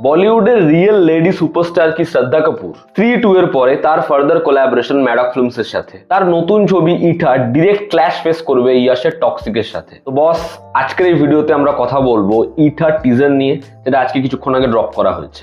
বলিউডের real lady superstar কি শ্রদ্ধা কাপুর স্ত্রী 2 এর পরে তার ফার্দার কোলাবোরেশন ম্যাডক ফিল্মস এর সাথে। তার নতুন ছবি ইঠা ডিরেক্ট ক্ল্যাশ ফেস করবে ইয়াশের টক্সিকের সাথে। তো বস, আজকের এই ভিডিওতে আমরা কথা বলবো ইঠা টিজার নিয়ে, যেটা আজকে কিছুক্ষণ আগে ড্রপ করা হয়েছে।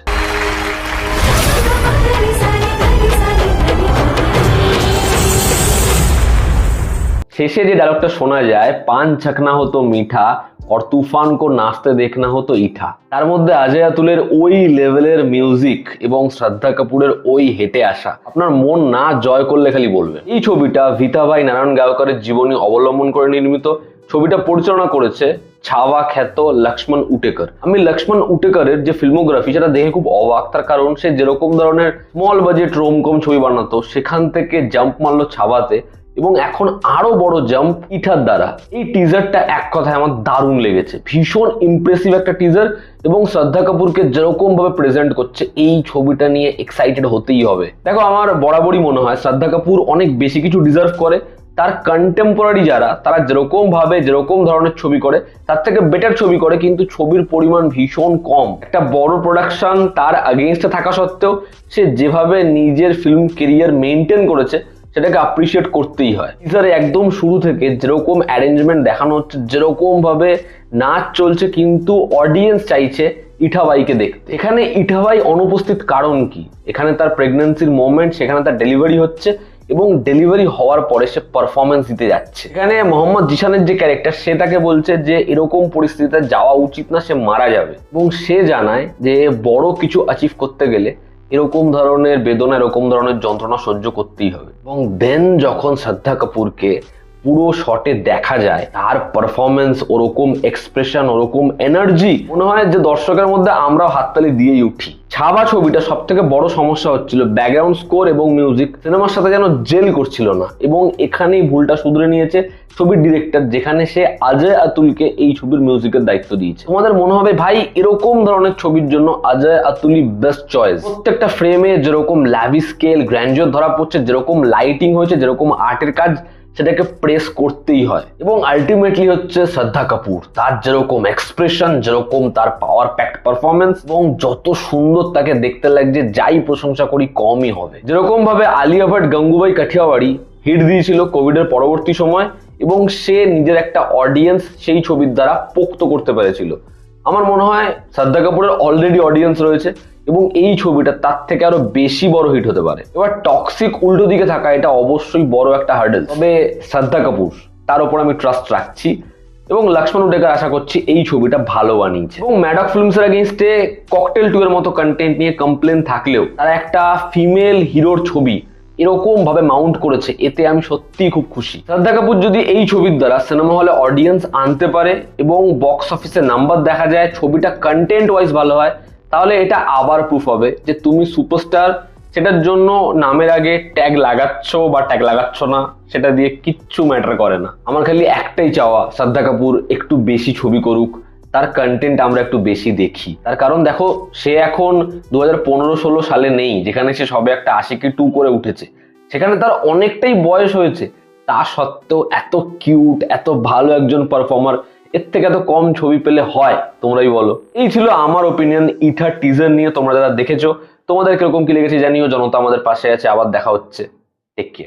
শেষে যে ডায়লগটা শোনা যায়, পান ছকনা হতো মিঠা और তুফান কো নাচতে দেখনা হতো ইঠা, তার মধ্যে অজয় আতুলের ওই লেভেলের মিউজিক এবং শ্রদ্ধা কাপুরের ওই হেঁটে আসা আপনার মন না জয় করলে খালি বলবে। এই ছবিটা ভিতাভাই নারায়ণ গায়করের জীবনী অবলম্বন করে নির্মিত। ছবিটা পরিচালনা করেছে ছাওয়া খ্যাত লক্ষ্মণ উটেকর। আমি লক্ষ্মণ উটেকরের যে ফিল্মোগ্রাফি সেটা দেখে খুব অবাক, তার কারণ সে যেরকম ধরনের স্মল বাজেট রোমকম ছবি বানাতো, সেখান থেকে জাম্প মারলো ছাওয়াতে এবং এখন আরো বড় জাম্প ইঠার দ্বারা। এই টিজারটা এক কথায় আমার দারুণ লেগেছে, ভীষণ ইমপ্রেসিভ একটা টিজার এবং শ্রদ্ধা কাপুরকে যেরকম ভাবে প্রেজেন্ট করছে, এই ছবিটা নিয়ে এক্সাইটেড হতেই হবে। দেখো, আমার বরাবরই মনে হয় শ্রদ্ধা কাপুর অনেক বেশি কিছু ডিজার্ভ করে। তার কন্টেম্পোরারি যারা, তারা যেরকম ভাবে যেরকম ধরনের ছবি করে তার থেকে বেটার ছবি করে, কিন্তু ছবির পরিমাণ ভীষণ কম। একটা বড় প্রোডাকশন তার আগেইনস্টে থাকা সত্ত্বেও সে যেভাবে নিজের ফিল্ম কেরিয়ার মেনটেন করেছে সেটাকে অ্যাপ্রিসিয়েট করতেই হয়। টিজারে একদম শুরু থেকে যেরকম অ্যারেঞ্জমেন্ট দেখানো হচ্ছে, যেরকম ভাবে নাচ চলছে, কিন্তু অডিয়েন্স চাইছে ইঠাবাইকে দেখতে। এখানে ইঠাবাই অনুপস্থিত কারণ কি? এখানে তার প্রেগন্যান্সির মোমেন্ট, সেখানে তার ডেলিভারি হচ্ছে এবং ডেলিভারি হওয়ার পরে সে পারফরমেন্স দিতে যাচ্ছে। এখানে মোহাম্মদ জিশানের যে ক্যারেক্টার, সে তাকে বলছে যে এরকম পরিস্থিতিতে যাওয়া উচিত না, সে মারা যাবে। এবং সে জানায় যে বড় কিছু অ্যাচিভ করতে গেলে এরকম ধরনের বেদনা, এরকম ধরনের যন্ত্রণা সহ্য করতেই হবে। এবং দেন যখন শ্রদ্ধা কাপুরকে পুরো শটে দেখা যায়, তার পারফরমেন্স, ওরকম এক্সপ্রেশন, ওরকম এনার্জি, মনে হয় যে দর্শকের মধ্যে আমরাও হাততালি দিয়েই উঠি। ছাওয়া ছবিটা সব থেকে বড় সমস্যা হচ্ছিল ব্যাকগ্রাউন্ড স্কোর এবং মিউজিক সিনেমার সাথে যেন জেল করছিল না, এবং এখানেই ভুলটা শুধরে নিয়েছে ছবির ডিরেক্টর, যেখানে সে অজয় আতুলকে এই ছবির মিউজিকের দায়িত্ব দিয়েছে। তোমাদের মনে হবে ভাই এরকম ধরনের ছবির জন্য অজয় আতুলই বেস্ট চয়েস। প্রত্যেকটা ফ্রেমে যেরকম ল্যাভি স্কেল, গ্র্যান্ডিওর ধরা পড়ছে, যেরকম লাইটিং হয়েছে, যেরকম আর্টের কাজ, সেটাকে প্রেস করতেই হয়। এবং আলটিমেটলি হচ্ছে শ্রদ্ধা কাপুর, তার যেরকম এক্সপ্রেশন, যেরকম তার পাওয়ার প্যাকড পারফরমেন্স, এবং যত সুন্দর তাকে দেখতে লাগছে, যাই প্রশংসা করি কমই হবে। যেরকম ভাবে আলিয়া ভাট গঙ্গুবাই কাঠিয়াওয়াড়ি হিট দিয়েছিল কোভিডের পরবর্তী সময়, এবং সে নিজের একটা অডিয়েন্স সেই ছবির দ্বারা পোক্ত করতে পেরেছিল, আমার মনে হয় শ্রদ্ধা কাপুরের অলরেডি অডিয়েন্স রয়েছে এবং এই ছবিটা তার থেকে আরো বেশি বড় হিট হতে পারে। এবার টক্সিক উল্টো দিকে থাকা, এটা অবশ্যই বড় একটা হার্ডেল, তবে শ্রদ্ধা কাপুর, তার উপর আমি ট্রাস্ট রাখছি এবং লক্ষ্মণ উটেকর আশা করছি এই ছবিটা ভালো বানিয়েছে। এবং ম্যাডক ফিল্মস এর এগেইনস্টে ককটেল 2 এর মতো কন্টেন্ট নিয়ে কমপ্লেন থাকলেও তারা একটা ফিমেল হিরোর ছবি এরকম ভাবে মাউন্ট করেছে, এতে আমি সত্যিই খুব খুশি। শ্রদ্ধা কাপুর যদি এই ছবির দ্বারা সিনেমা হলে অডিয়েন্স আনতে পারে এবং বক্স অফিসে নাম্বার দেখা যায়, ছবিটা কন্টেন্ট ওয়াইজ ভালো হয়, তাহলে এটা আবার প্রুফ হবে যে তুমি সুপারস্টার। সেটার জন্য নামের আগে ট্যাগ লাগাচ্ছ বা ট্যাগ লাগাচ্ছ না, সেটা দিয়ে কিচ্ছু ম্যাটার করে না। আমার খালি একটাই চাওয়া, শ্রদ্ধা কাপুর একটু বেশি ছবি করুক, তার কন্টেন্ট আমরা একটু বেশি দেখি। তার কারণ দেখো, সে এখন 2015-16 সালে নেই, যেখানে সে সবে একটা আশিকি 2 করে উঠেছে, সেখানে তার অনেকটাই বয়স হয়েছে। তা সত্ত্বেও এত কিউট, এত ভালো একজন পারফর্মার, এর থেকে এত কম ছবি পেলে হয়? তোমরাই বলো। এই ছিল আমার ওপিনিয়ন ইঠা টিজার নিয়ে। তোমরা যারা দেখেছো, তোমাদের কিরকম কি লেগেছে জানিও। জনতা আমাদের পাশে আছে। আবার দেখা হচ্ছে। Take care.